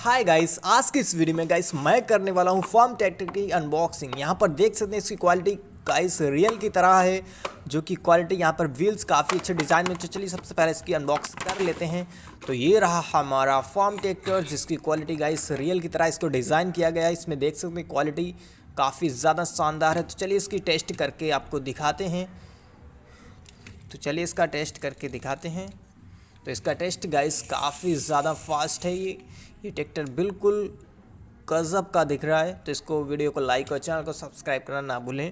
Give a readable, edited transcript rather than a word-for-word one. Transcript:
Hi guys, आज की इस वीडियो में गाइस मैं करने वाला हूँ फार्म ट्रैक्टर की अनबॉक्सिंग। यहाँ पर देख सकते हैं इसकी क्वालिटी गाइस रियल की तरह है, जो कि क्वालिटी यहाँ पर व्हील्स काफ़ी अच्छे डिज़ाइन में। तो चलिए सबसे पहले इसकी अनबॉक्सिंग कर लेते हैं। तो ये रहा हमारा फार्म ट्रैक्टर, जिसकी क्वालिटी गाइस रियल की तरह इसको डिज़ाइन किया गया है। इसमें देख सकते हैं क्वालिटी काफ़ी ज़्यादा शानदार है। तो चलिए इसकी टेस्ट करके आपको दिखाते हैं। तो चलिए इसका टेस्ट करके दिखाते हैं। तो इसका टेस्ट गाइस काफ़ी ज़्यादा फास्ट है। ये ट्रैक्टर बिल्कुल गजब का दिख रहा है। तो इसको वीडियो को लाइक और चैनल को सब्सक्राइब करना ना भूलें।